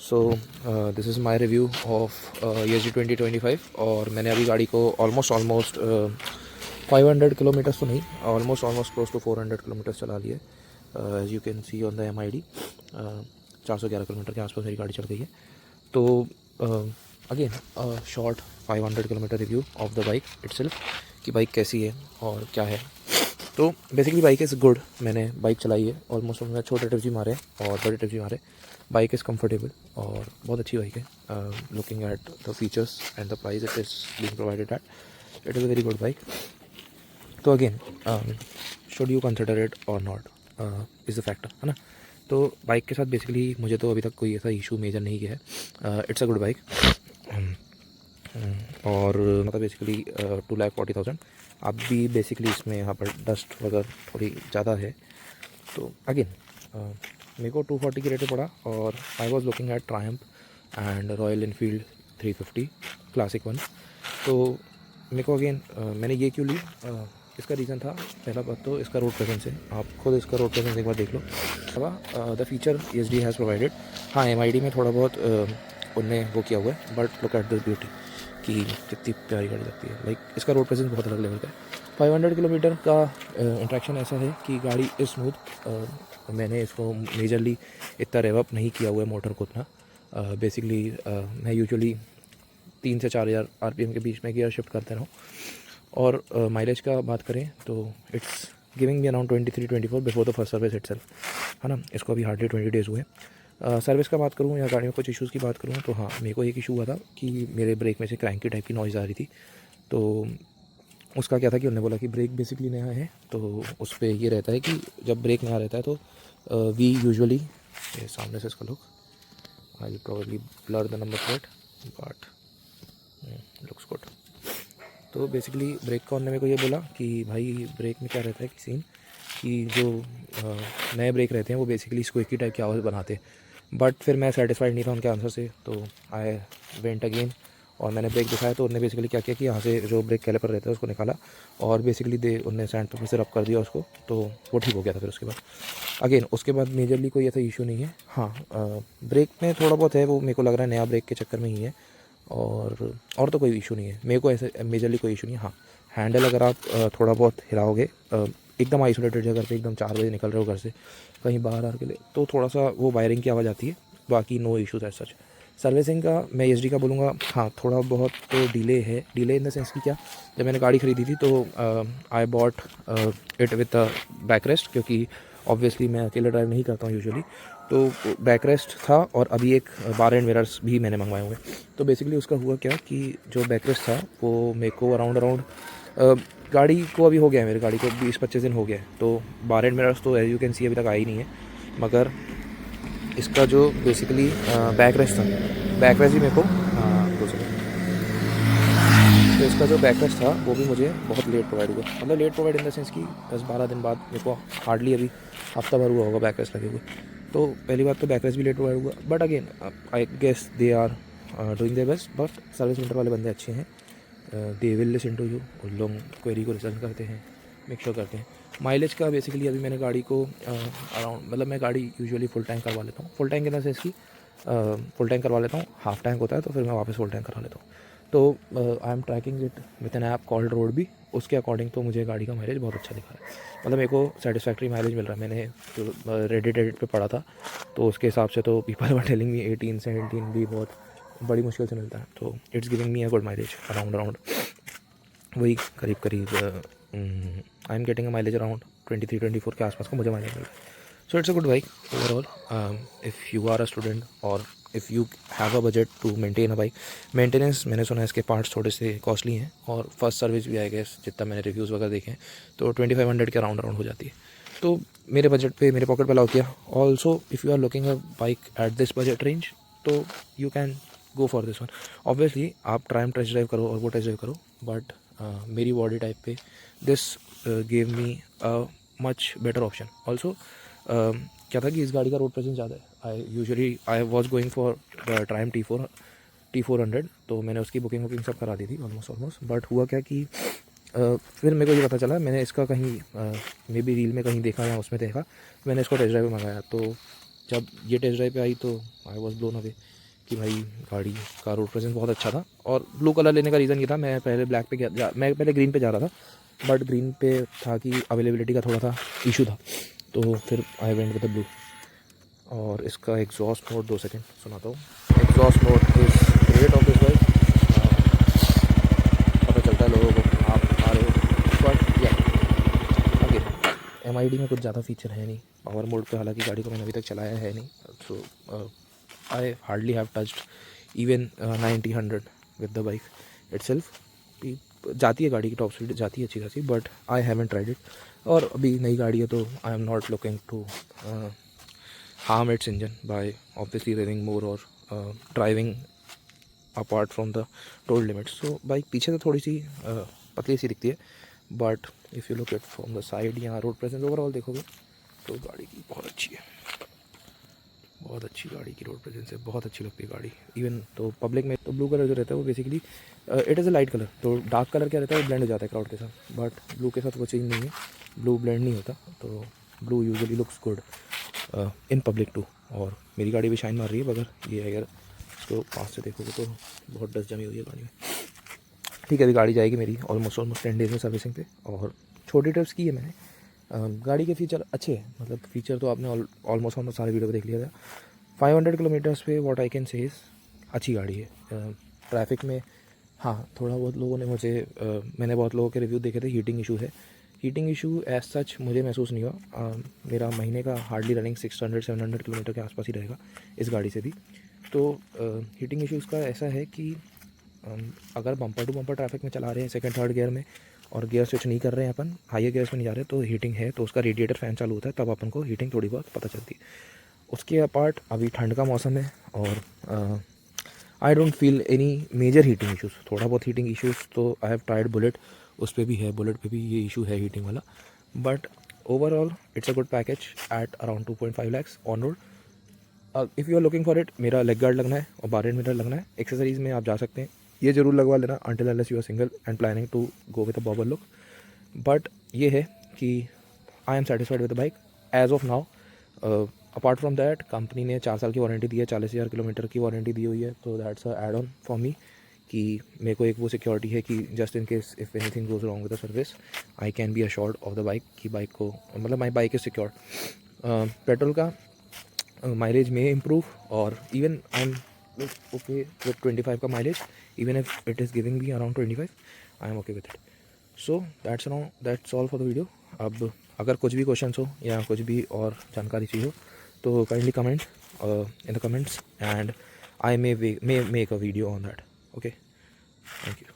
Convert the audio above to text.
So this is my review of ESG 2025 और मैंने अभी गाड़ी को ऑलमोस्ट 500 किलोमीटर्स तो नहीं, ऑलमोस्ट क्लोज टू 400 किलोमीटर्स चला लिए। As you can see on the MID 411 kilometre के आसपास मेरी गाड़ी चल गई है। तो again short 500 kilometre review of the bike itself कि बाइक कैसी है और क्या है। तो बेसिकली बाइक इज़ गुड। मैंने बाइक चलाई है ऑलमोस्ट, मैंने छोटे टिप्स भी मारे और बड़े टिप्स भी मारे। बाइक इज़ कम्फर्टेबल और बहुत अच्छी बाइक है। Looking at the features and the price it is being provided at, it is a very good bike. तो again should you consider it और नॉट इज़ द फैक्टर, है ना। तो bike के साथ बेसिकली मुझे तो अभी तक कोई ऐसा इशू मेजर नहीं किया है। It's a good bike. और मतलब बेसिकली 2,40,000 अब भी बेसिकली इसमें यहाँ पर डस्ट वगैरह थोड़ी ज़्यादा है। तो अगेन मेरे को 240 की रेट पे पड़ा और I was looking at Triumph and royal Enfield 350 classic one. तो मेरे को अगेन मैंने ये क्यों ली, इसका रीज़न था पहला बात तो इसका रोड प्रेजेंस है। आप खुद इसका रोड प्रेजेंस एक बार देख लो। The feature ESD has provided. हाँ, MID में थोड़ा बहुत उनने वो किया हुआ है, but look at this beauty कि कितनी प्यारी गाड़ी लगती है। लाइक इसका रोड प्रेजेंस बहुत अलग लेवल का है। 500 किलोमीटर का इंट्रैक्शन ऐसा है कि गाड़ी इज़ स्मूथ। मैंने इसको मेजरली इतना रेव अप नहीं किया हुआ है मोटर को उतना। बेसिकली मैं यूजुअली 3 से 4,000 RPM के बीच में गियर शिफ्ट करते रहूँ। और माइलेज का बात करें तो it's giving me around 23-24 before the first service itself, है ना। इसको अभी हार्डली 20 डेज़ हुए। सर्विस का बात करूँ या गाड़ी में कुछ इश्यूज़ की बात करूँ तो हाँ, मेरे को एक इशू हुआ था कि मेरे ब्रेक में से क्रैंकी टाइप की नॉइज़ आ रही थी। तो उसका क्या था कि उन्होंने बोला कि ब्रेक बेसिकली नया है, तो उस पर ये रहता है कि जब ब्रेक नया रहता है तो वी यूजुअली सामने से इसका look, I will probably blur the number plate but looks good. तो बेसिकली ब्रेक का उन्होंने मेरे को ये बोला कि भाई ब्रेक में क्या रहता है कि सीन कि जो नए ब्रेक रहते हैं वो बेसिकली स्क्विकी टाइप की आवाज़ बनाते हैं। बट फिर मैं सेटिस्फाइड नहीं था उनके आंसर से, तो आई वेंट अगेन और मैंने ब्रेक दिखाया। तो उन्होंने बेसिकली क्या किया कि यहाँ से जो ब्रेक कैलिपर रहता है उसको निकाला और बेसिकली उन्होंने सैंड पेपर से रब कर दिया उसको, तो वो ठीक हो गया था। फिर उसके बाद अगेन उसके बाद मेजरली कोई ऐसा इशू नहीं है। हाँ, ब्रेक में थोड़ा बहुत है, वो मेरे को लग रहा है नया ब्रेक के चक्कर में ही है। और तो कोई इशू नहीं है मेरे को, ऐसे मेजरली कोई इशू नहीं है। हाँ, हैंडल अगर आप थोड़ा बहुत हिलाओगे, एकदम आइसोलेटेड जगह पे, एकदम 4 बजे निकल रहे हो घर से कहीं बाहर आने के लिए, तो थोड़ा सा वो वायरिंग की आवाज़ आती है। बाकी no issues as such. Servicing का मैं ESD का बोलूँगा, हाँ थोड़ा बहुत तो डिले है। डिले इन द सेंस कि क्या, जब मैंने गाड़ी ख़रीदी थी तो I bought it with back rest, क्योंकि ऑब्वियसली मैं अकेले ड्राइव नहीं करता हूँ यूजुअली। तो बैक रेस्ट था और अभी एक बार एंड मिरर्स भी मैंने मंगवाए हुए। तो बेसिकली उसका हुआ क्या कि जो बैक रेस्ट था वो मेरे को अराउंड गाड़ी को अभी हो गया है, मेरी गाड़ी को 20-25 दिन हो गया है। तो बार एंड मिरर्स तो एज यू कैन सी अभी तक आई नहीं है, मगर इसका जो बेसिकली बैक रेस्ट था, बैक रेस्ट ही मेरे को तो इसका जो बैक रेस्ट था वो भी मुझे बहुत लेट प्रोवाइड हुआ। मतलब late provide in the sense कि 10-12 दिन बाद मेरे को, हार्डली अभी हफ्ता भर हुआ होगा बैक रेस्ट लगे हुए। तो पहली बात तो बैक रेस्ट भी लेट प्रोवाइड हुआ, but again I guess they are doing their best. But service centre वाले बंदे अच्छे हैं, they will listen to you. उन लोग क्वेरी को रिजल्ट करते हैं, मेक श्योर करते हैं। माइलेज का बेसिकली अभी मैंने गाड़ी को अराउंड, मतलब मैं गाड़ी यूजुअली फुल टैंक करवा लेता हूँ। Full tank in the sense कि फुल टैंक करवा लेता हूँ, हाफ टैंक होता है तो फिर मैं वापस फुल टैंक करा लेता हूँ। तो I am tracking it with an app called road भी, उसके अकॉर्डिंग तो मुझे गाड़ी का माइलेज बहुत अच्छा दिखा है। मतलब मेरे को सेटिस्फैक्ट्री माइलेज मिल रहा है। मैंने जो रेडिट पे पढ़ा था तो उसके हिसाब से तो पीपल वर टेलिंग मी 18-17 भी बहुत बड़ी मुश्किल से मिलता है। तो it's giving me a good mileage around वही करीब I am getting a mileage around 23-24 के आसपास का मुझे माइलेज मिल रहा है। So it's a good bike overall. If you are a student और if you have a budget to maintain a bike, maintenance मैंने सुना है इसके पार्ट्स थोड़े से कॉस्टली हैं और फर्स्ट सर्विस भी आई गेस जितना मैंने रिव्यूज़ वगैरह देखे हैं तो 2500 के अराउंड हो जाती है। तो मेरे बजट पे, मेरे पॉकेट पे अलाउ किया। Also if you are looking a bike at this budget range तो you can go for this one. Obviously आप ट्रायम्फ टेस्ट ड्राइव करो और वो टेस्ट ड्राइव करो, बट मेरी बॉडी टाइप पे this gave me a much better option. Also क्या था कि इस गाड़ी का रोड प्रेजेंस ज़्यादा है। I was going for Triumph T400, तो मैंने उसकी बुकिंग सब करा दी थी ऑलमोस्ट। बट हुआ क्या कि फिर मेरे को ये पता चला, मैंने इसका कहीं मे बी रील में कहीं देखा या उसमें देखा, मैंने इसको टेस्ट ड्राइव में मंगाया। तो जब ये टेस्ट ड्राइव पे आई तो आई वॉज ब्लोन अवे कि भाई गाड़ी का रोड प्रेजेंस बहुत अच्छा था। और ब्लू कलर लेने का रीज़न ये था, मैं पहले ब्लैक पे मैं पहले ग्रीन पे जा रहा था, बट ग्रीन पे था कि अवेलेबिलिटी का थोड़ा सा इशू था, तो फिर I went with the blue. और इसका एग्जॉस्ट मोड 2 सेकेंड सुनाता हूँ। Exhaust mode is great of this bike, पता चलता है लोगों को आप आ रहे हो। बट या आगे MID में कुछ ज़्यादा फीचर है नहीं। पावर मोड पे हालांकि गाड़ी को मैंने अभी तक चलाया है नहीं, so I hardly have touched even 90-100 with the bike itself. जाती है गाड़ी की टॉप स्पीड जाती है अच्छी खासी, but I haven't tried it. और अभी नई गाड़ी है तो I am not looking to harm its engine by obviously revving more or driving apart from the toll limits. So bike पीछे से थोड़ी सी पतली सी दिखती है, but if you look at from the side या रोड प्रेजेंस ओवरऑल देखोगे तो गाड़ी की बहुत अच्छी है, बहुत अच्छी गाड़ी की रोड प्रेजेंस है, बहुत अच्छी लगती है गाड़ी। इवन तो पब्लिक में तो ब्लू कलर जो रहता है वो basically it is a light colour, तो डार्क कलर क्या रहता है वो ब्लेंड हो जाता है क्राउड के साथ, बट ब्लू के साथ वो चीज़ नहीं है, ब्लू ब्लेंड नहीं होता। तो blue usually looks good in public too. और मेरी गाड़ी भी शाइन मार रही है, मगर ये अगर इसको पास से देखोगे तो बहुत डस्ट जमी हुई है गाड़ी में। ठीक है, अभी गाड़ी जाएगी मेरी ऑलमोस्ट 10 डेज़ में सर्विसिंग पे, और छोटी ट्रिप्स की है मैंने। गाड़ी के फीचर अच्छे हैं, मतलब फीचर तो आपने ऑलमोस्ट हम सारे वीडियो पे देख लिया था। 500 किलोमीटर्स पे what I can say is अच्छी गाड़ी है। ट्रैफिक में हाँ थोड़ा बहुत लोगों ने मुझे मैंने बहुत लोगों के रिव्यू देखे थे, हीटिंग इशू है। हीटिंग इशू एज सच मुझे महसूस नहीं हुआ। मेरा महीने का हार्डली रनिंग 600-700 किलोमीटर के आसपास ही रहेगा इस गाड़ी से भी। तो हीटिंग इशूज़ का ऐसा है कि अगर बम्पर टू बम्पर ट्रैफिक में चला रहे हैं सेकंड थर्ड गियर में, और गियर स्विच नहीं कर रहे हैं अपन, हाइयर गियर्स में नहीं जा रहे, तो हीटिंग है, तो उसका रेडिएटर फ़ैन चालू होता है, तब अपन को हीटिंग थोड़ी बहुत पता चलती है। उसके अपार्ट अभी ठंड का मौसम है, और I don't feel any major heating issues. थोड़ा बहुत हीटिंग इशूज़ तो आई हैव ट्राइड बुलेट, उस पर भी है, बुलेट पे भी ये इशू है हीटिंग वाला, but overall it's a good package at around 2.5 lakhs on road. If you are looking for it, मेरा लेग गार्ड लगना है और बार एंड मिरर लगना है। एक्सेसरीज़ में आप जा सकते हैं, ये ज़रूर लगवा लेना until unless you are single and planning to go with a bobber look. But ये है कि I am satisfied with the bike as of now. Apart from that company ने 4 साल की वारंटी दी है, 40,000 किलोमीटर की वारंटी दी हुई है, तो that's a add on for me कि मेरे को एक वो सिक्योरिटी है कि just in case if anything goes wrong with the service I can be assured of the bike कि बाइक को मतलब my bike is secured. Petrol का माइलेज में इम्प्रूव, और even I am okay with 25 का mileage, even if it is giving me around 25 I am okay with it. So that's all for the video. अब अगर कुछ भी question हो या कुछ भी और जानकारी चाहिए हो तो kindly comment in the comments and I may make a video on that. Okay, thank you.